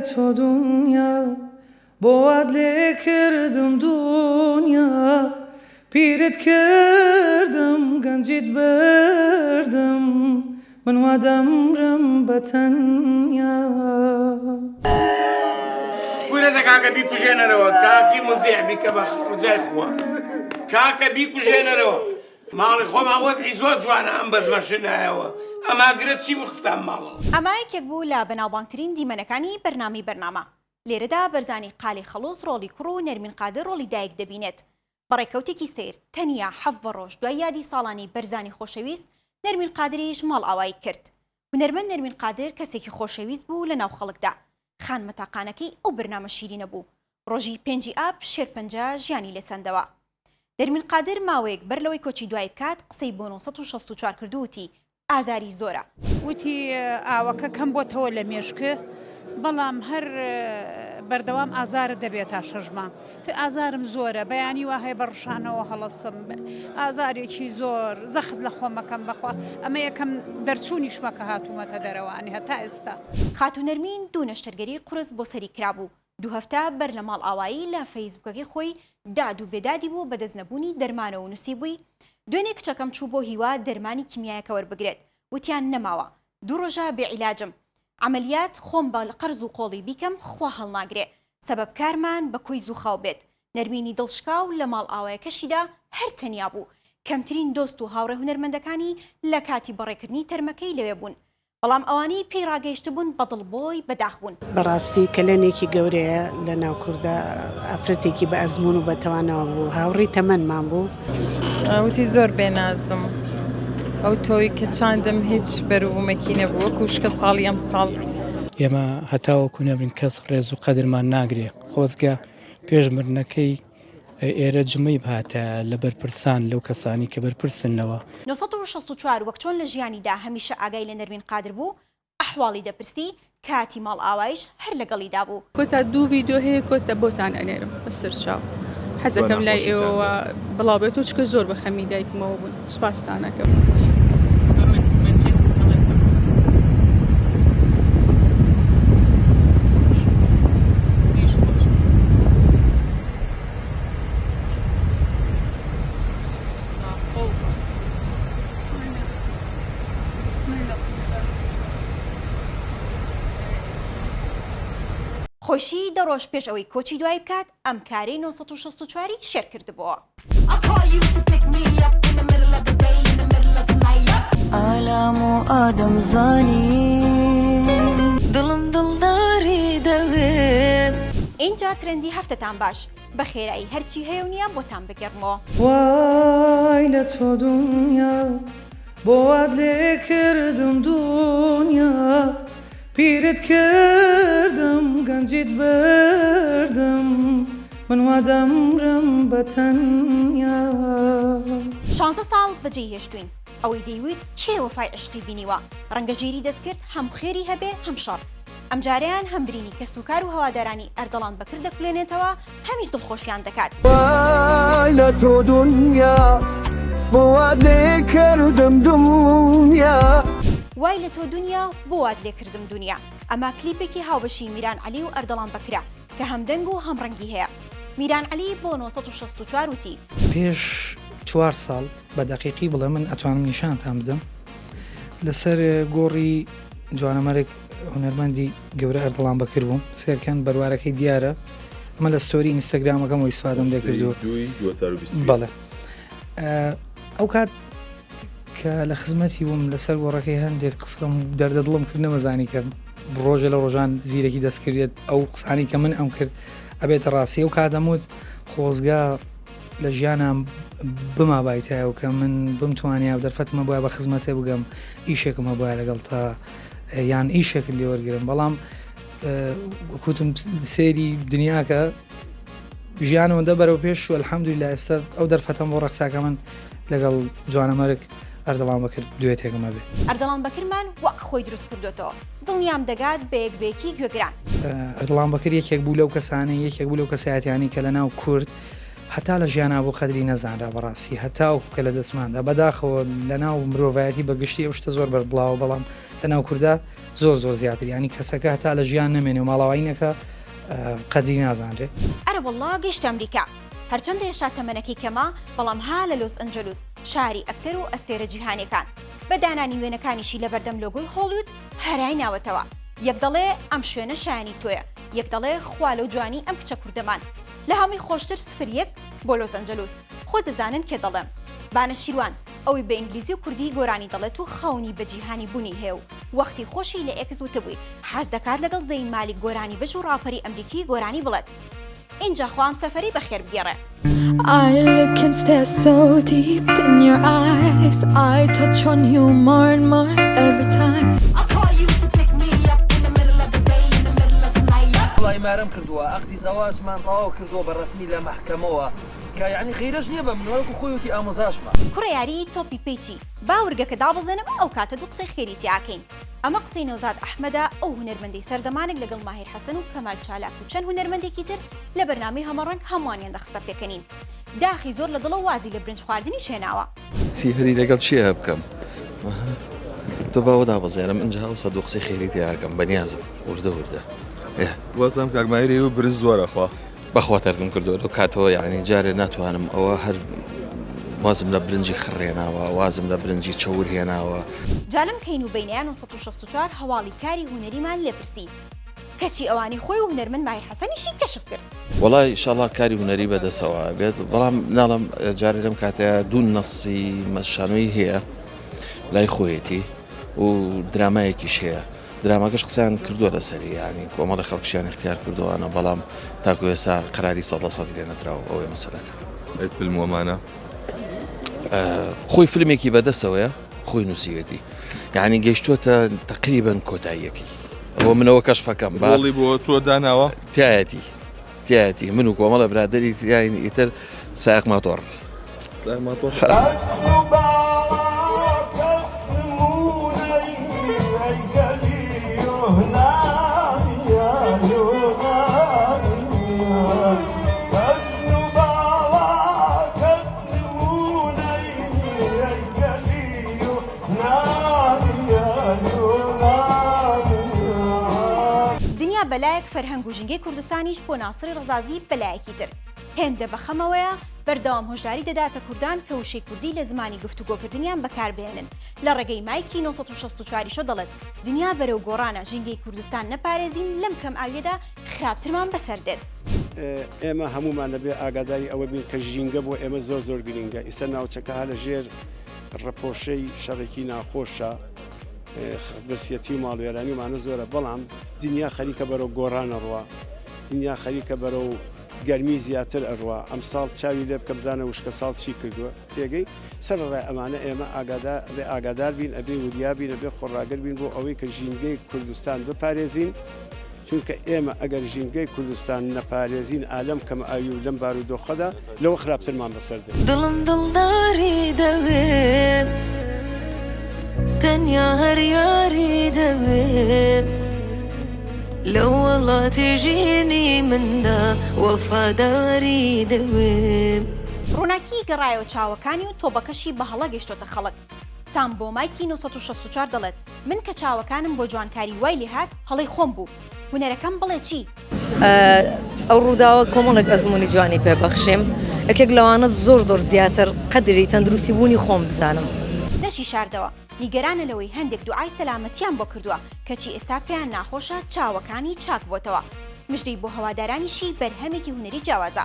تۆ دنیا بۆوات لێ کردم دنیا پیرت کردم گەنجیت بردم من وا دەمرم بە تەنیا کورەدە کاکە بیکوژێنەرەوە کاکی مزیح بیکە بە ڕجای خوا کاکە بیکوژێنەرەوە ماڵی خۆمان وەزعی زۆر جوانە ئەم بەزمەشنایەوە ئەما گرە چی بخستان ماڵەوە ئەمە یەکێک بوو لە بەناوبانگترین دیمەنەکانی بەرنامە لێرەدا بەرزانی قالی خەڵوز ڕۆڵی کوڕ و نەرمین قادر ڕۆڵی دایک دەبینێت بەڕێکەوتێکی سیر تەنیا حەڤ ڕۆژ دوای یادی ساڵانی بەرزانی خۆشەویست نەرمین قادریش ماڵ ئاوایی کرد هونەرمەند نەرمین قادر کەسێکی خۆشەویست بوو لە ناو خەڵکدا خانمەتاقانەکەی ئەو بەرنامە شیرینە بوو ڕۆژی 5 ئاب شێرپەنجا ژیانی لێسەندەوە نەرمین قادر ماوەیەک بەر لەوەی کۆچی دوای بکات قسەی بۆ 964 کردووتی ئازاری زۆرە وتی ئاوەکە کەم بۆتەوە لە مێشکە بەڵام هەر بەردەوام ئازارە دەبێت تا 6 مانگ ئازارم زۆرە بەیانی وا هەیە بەڕشانەوە هەڵەسم ئازارێکی زۆر زەخت لە خۆمەکەم بەخوا ئەمە یەکەم دەرچوونی شمەکە هاتوومەتە دەرەوانی هەتا ئێستا خاتو نەرمین دوو نەشتەرگەری قورس بۆ سەری کرابوو دوو هەفتە بەر لە ماڵ ئاوایی لە فەیسبوکەکەی خۆی داد و بێدادی بوو بە دەستنەبوونی دەرمانەوە و نووسی بووی دوێنێ کچەکەم چوو بۆ هیوا دەرمانی کیمیایەکە وەربگرێت وتیان نەماوە دوو ڕۆژە بێعیلاجم عملیات خۆم بە لە قەرز و قۆڵی بیکەم خوا هەڵناگرێ سەبەب کارمان بە کۆی زووخاو بێت نەرمینی دڵشکاو لە ماڵ ئاوایەکەشیدا هەر تەنیا بوو کەمترین دۆست و هاوڕێ هونەرمەندەکانی لە کاتی بەڕێکردنی تەرمەکەی لەوێ بوون بەڵام ئەوانی پێی ڕاگەیشت بوون بەدڵبۆی بەداخ بوون بەڕاستی کەلێنێکی گەورەیە لە ناو کووردا ئافرەتێکی بە ئەزمون و بەتەوانەوە بوو هاوڕێی تەمەنمان بوو وتی زۆر بێنازم ئەو تۆی کە چاندم هیچ بەروبوومەکی نەبوو وەکو شکە ساڵی ئەم ساڵ ئێمە هەتاوەکو نەبرین کەس ڕێز و قەدرمان ناگرێ خۆزگە پێشمردنەکەی ئێرە جمەی بهاتە لە بەرپرسان لەو کەسانی کە بەرپرسنەوە 964 وەک چۆن لە ژیانیدا هەمیشە ئاگای لە نەرمین قادر بوو ئەحواڵی دەپرسی کاتی ماڵ ئاوایش هەر لەگەڵیدا بوو کۆتا دوو ڤیدیۆ هەیە کۆتە بۆتان ئەنێرم بە سەرچاو حەزەکەم لای ئێوەوە بڵاوبێت و چکە زۆر بە خەمی دایکمەوە بوون سوپاسدانەکەم خۆشی دەڕۆژ پێش ئەوەی کۆچی دوای بکات ئەم کارەی 964 شێر کردبووە ئالام و ئادەمزانی دڵم دڵداری دەوێت اینجا ترندی هەفتەتان باش بە خێرایی هەرچی هەیە و نییە بۆتان بگەڕمەوە وای لە تۆ دنیا بۆوات لێ کردم دنیا پیرت کردم گەنجیت بردم من وا دەمرم بە تەنیا 16 ساڵ بەجێی هێشتوین ئەوەی دەیویت کێ وەفای عشقی بینیوە ڕەنگەژیری دەستکرد هەم خێری هەبێ هەم شەڕ ئەم جاریان هەمبرینی کەسوکار و هەوادارانی ئەردەڵان بەکرد دەکولێنێتەوە هەمیش دڵخۆشیان دەکات وای لە تۆ دنیا بۆوات لێ کردم دنیا وای لە تۆ دنیا بۆ وات لێ کردم دنیا ئەمە کلیپێکی هاوبەشی میران عەلی و ئەردەڵان بەکرا کە هەمدەنگ و هەمڕەنگی هەیە میران عەلی بۆ 964 وتی پێش 4 ساڵ بە دەقیقی بڵێ من ئەتوانم نیشانتان بدەم لەسەر گۆڕی جوانەمەرێک هونەرمەندی گەورە ئەردەڵان بەکر بووم سێرکەن بەروارەکەی دیارە ئەمە لە ستۆری ئینستاگرامەکەم و ئیسفادەم دەکردو بەڵێ ئەو کات کە لە خزمەتی بووم لەسەر گۆڕەکەی هەندێک قسەم دەردە دڵم کرد نەمەزانی کە ڕۆژە لە ڕۆژان زیرەکی دەستکردێت ئەو قسانی کە من ئەم کرد ئەبێتە ڕاستی ئەو کاتەموت خۆزگا لە ژیانم بما بایتایە و کە من بمتوانیا و دەرفەتمە بۆە بە خزمەتێ بگەم ئیشێکمە بۆە لەگەڵ تا یان ئیشێک لێ وەرگرم بەڵام کوتم سێری دنیاکە ژیانەوە دە بەرەو پێش و ئەلحەمدولیلا ئێستا ئەو دەرفەتەم بۆ ڕەقساکە من لەگەڵ جوانەمەرگ ئەردەڵان بەکر دوێتێکمە بێ ئەردەڵان بەکرمان وەک خۆی دروست کردوێتەوە دڵنیام دەگات بە یەکبێکی گوێگران ئەردەڵان بەکر یەکێک بوو لەو کەسانەی یەکێک بوو لەو کەسایەتیانی کە لە ناو کورد هەتا لە ژیانە بۆ قەدری نەزانرا بەڕاستی هەتاوکو کە لە دەستماندا بەداخەوە لە ناو مرۆڤایەتی بەگشتی ئەو شتە زۆر بەربڵاوە بەڵام لە ناو کووردا زۆر زیاتر ینی کەسەکە هەتا لە ژیان نامێنێ و ماڵاوینەکە قەدری نازانرێ. ئەرە وەڵڵا گەیشتە ئەمریکا هەرچەندە هێشتا تەمەنەکەی کەما بەڵام ها لە لۆس ئەنجلوس شاری ئەکتەر و ئەستێرە جیهانیەکان بە دانانی وێنەکانیشی لە بەردەم لۆگۆی هۆلیوود هەرای ناوەتەوە یەک دەڵێ ئەم شوێنە شایانی تۆیە یەک دەڵێ خوا لەو جوانی ئەم کچە کوردەمان لە هەمووی خۆشتر 0-1 بۆ لۆس ئەنجلوس خۆ دەزانن کێ دەڵێم بانەشیروان ئەوی بە ئینگلیزی و کوردی گۆرانی دەڵێت و خەونی بە جیهانی بوونی هەیە و وەختی خۆشی لە ئێکس وتبووی حەز دەکات لەگەڵ زەین مالیک گۆرانی بەش و ڕاپەری ئەمریکی گۆرانی بڵێت اینجا خوام سەفەری بەخێر بگێڕێ. I look and stare so deep in your eyes. I touch on you more and more every time. I call you to pick me up in the middle of the day, in the middle of the night. والله مارم کردووە ئەختی زەواجمان ڕاو کردووە بە ڕسمی لە مەحکەمەوە کە یعنی خیرەش نییە بە منوەکو خۆیوتی ئامۆزاشمە. کوڕە یاری تۆپی پێچی باورگەکە دابڵزێنم ئەو کاتە دوو قسەی خێری تیاکەین. ئەمە قسەی نەوزاد ئەحمەدە ئەو هونەرمەندی سەردەمانێک لەگەڵ ماهیر حەسەن و کەمال چالاک و چەند هونەرمەندێکی تر لە بەرنامەی هەمەڕەنگ هەمووانیان دەخستە پێکەنین. داخی زۆر لە دڵە وازی لە برنج خواردنی شێناوە. سیهری لەگەڵ چیە بکەم؟ تۆ باوە دابەزێنم ئەنج هەوسە دوو قسەی خێری تیاکەم بەنیازم وردە وردە. وەزم کاکمایری و برنج زۆرەخوا. بەخوا تەرگم کردو لەو کاتەوە یعنی جارێ ناتوانم ئەوە هەر وازم لە برنجی خڕێناوە وازم لە برنجی چەور هێناوە. جالم کەین و بینیان 1964 هەواڵی کاری هونەریمان لێپرسی کەچی ئەوانی خۆی و هونەرمەند ماهیر حەسەنیشی کەشف کرد. وەڵای ئینشاڵڵا کاری هونەری بەدەستەوە بێت بەڵام ناڵم جارێ لەم کاتەیە دوو نەسی مەشانوی هەیە لای خۆیەتی و درامایەکیش هەیە دراماگەش قسەیان کردووە لەسەری ینی کۆمەڵی خەڵکیان اختیار کردووانە بەڵام تاکو ئێستا قەراری 100% لێ نەدراوە ئەوەی مەسەلەکە. ئەی فیلموەمانە خۆی فیلمێکی بەدەستەوەیە خۆی نووسیوێتی یعنی گەیشتووەتە تقریبان کۆتاییەکی ئەوە منەوە کەشفەکەم باڵی بۆ تۆ داناوە تایەتی من و کۆمەڵە برادری یاین ئیتر سایق ماتۆڕ بەلایەک فەرهەنگ و ژینگەی کوردستانیش بۆ ناسری ڕزازی بەلایەکی تر هێندە بەخەمەوەیە بەردەوام هۆژاری دەداتە کوردان کە وشەی کوردی لە زمانی گفتوگۆکردنیان بەکاربێنن لە ڕێگەی مایکی 1964 دەڵێت دنیا بەرەو گۆڕانە ژینگەی کوردستان نەپارێزین لەم کەم ئاوێدا خراپترمان بەسەر دێت. ئێمە هەمومان لەبێ ئاگاداری ئەوە بین کە ژینگە بۆ ئێمە زۆر گرینگە ئیستا ناوچەکە هە لە ژێر ڕەپۆشەی شەڕێکی ناخۆشە برسیەتی و ماڵوێرانی ومانە زۆرە بەڵام دنیا خەریکە بەرەو گۆڕانە ڕوە دنیا خەریکە بەرەو گەرمی زیاتر ئەڕوە ئەم ساڵ چاوی لێ بکە بزانە وشکە ساڵ چی کردووە تێگەی سەر ڕێ ئەمانە ئێمە ئاگادار بین ئەبێ وریا بین ئەبێ خۆڕاگەر بین بۆ ئەوەی کە ژینگەی کوردستان بپارێزین چونکە ئێمە ئەگەر ژینگەی کوردستان نەپارێزین ئالەم کەم ئاوی و لەم بارودۆخەدا لەوە خراپترمان بەسەر دێت. دڵم دڵداری دەوێت تەنیا هەر یاری دەوێت لەو وڵاتی ژینی مندا وەفاداری دەوێت. ڕووناکی گەڕایەوە چاوەکانی و تۆبەکەشی بە هەڵە گەیشتۆتە خەڵک. سام بۆ مایکی 1964 دەڵێت من کە چاوەکانم بۆ جوانکاری وای لێ هات هەڵەی خۆم بوو هونەرەکەم بڵێ چی؟ ئەو ڕووداوە کۆمەڵێک ئەزمموی جوانی پێبەخشێم یەکێک لەوانە زۆر زیاتر قەدری تەندروستی بوونی خۆم بزانم. نەشی شاردەوە نیگەرانە لەوەی هەندێک دوعای سەلامەتیان بۆ کردووە کەچی ئێستا پێیان ناخۆشە چاوەکانی چاک بۆتەوە. مژدەی بۆ هەوادارانیشی بەرهەمێکی هونەری جیاوازە.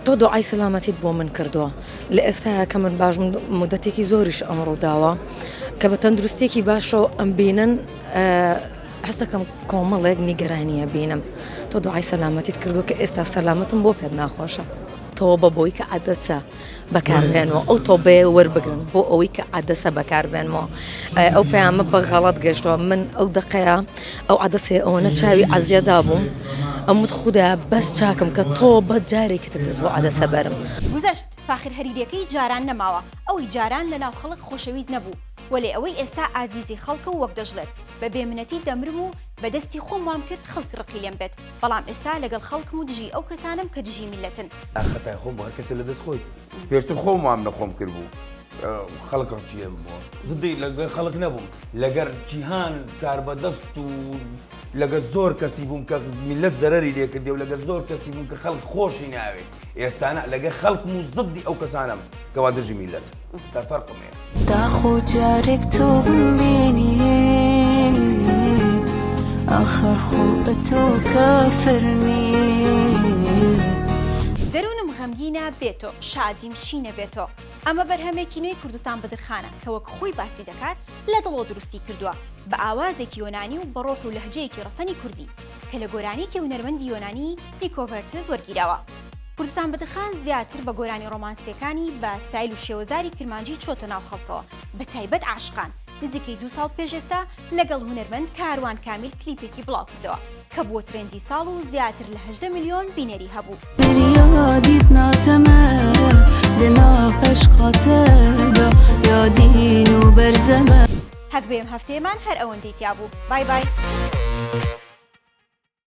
تۆ دوعای سەلامەتیت بۆ من کردووە لە ئێستاە کە من باش مدەتێکی زۆریش ئەمڕۆ داوە کە بە تەندروستێکی باشەوە ئەم بینن حستەکەم کۆمەڵێک نیگەرانیە بینم تۆ دوعای سەلامەتیت کردو کە ئێستا سەلامەتم بۆ پێت ناخۆشە تۆ بە بۆی کە عەدەسە بەکاربێنەوە ئەو تۆ بێ وەربگرن بۆ ئەوەی کە عەدەسە بەکاربێنەوە ئەو پەیامە بە غەڵەت گەشتەوە من ئەو دقەیە ئەو عەدەسێ ئەوەنە چاوی عەزیەدا بووم ئەموت خوددا بەس چاکم کە تۆ بە جارێکی دەست بۆ عەدەسە بەرم گوزەشت فاخر هەریرەکەی جاران نەماوە ئەوی جاران لە ناو خەڵک خۆشەویست نەبوو وەلێ ئەوەی ئێستا ئازیزی خەڵکە و وەک دەژڵێت بە بێمنەتی دەمرم و بەدەستی خۆم وام کرد خەڵک ڕقی لێم بێت بەڵام ئێستا لەگەڵ خەڵکم و دژی ئەو کەسانم کە دژی میلەتن خەتای خۆم هەر کەسێ لە دەست خۆی پێشتر خۆم وام لە خۆم کرد بوو خەڵک ڕقیەم بووە زدی لەگەڵ خەڵک نەبووم لەگەر جیهان کار بەدەست و لەگە زۆر کەسی بووم کە میلەت زەرەری لێ کردی و لەگە زۆر کەسی بووم کە خەڵک خۆشی ناوێ ئێستانە لەگە خەڵکم و زدی ئەو کەسانم کەوا دژی میلەت ئێستا فەرقم هەیە داخۆ جارێک تۆ ببینی آخر خۆ بە تۆ کافرنی دەروونم غەمگینە بێتۆ شادیم شینە بێتۆ ئەمە بەرهەمێکی نوێی کوردستان بەدرخانە کە وەک خۆی باسی دەکات لە دڵۆ دروستی کردووە بە ئاوازێکی یۆنانی و بە ڕۆح و لەهجەیەکی ڕەسەنی کوردی کە لە گۆرانێکی هونەرمەندی یۆنانی نیکۆڤەرتز وەرگیراوە کوردستان بەدرخان زیاتر بە گۆرانی ڕۆمانسیەکانی بە ستایل و شێوەزاری کرمانجی چۆتە ناو خەڵکەوە بە تایبەت عاشقان نزیکەی 2 ساڵ پێش ئێستا لەگەڵ هونەرمەند کاروان کامیل کلیپێکی بڵاو کردەوە کە بووە ترێندی ساڵ و زیاتر لە 18 میلیۆن بینەری هەبوو بریادیت ناتەمە دنا قەشقاتەدا یادین و بەرزەمە هەک بێم هەفتەیەمان هەر ئەوەندەی تیا بوو بای بای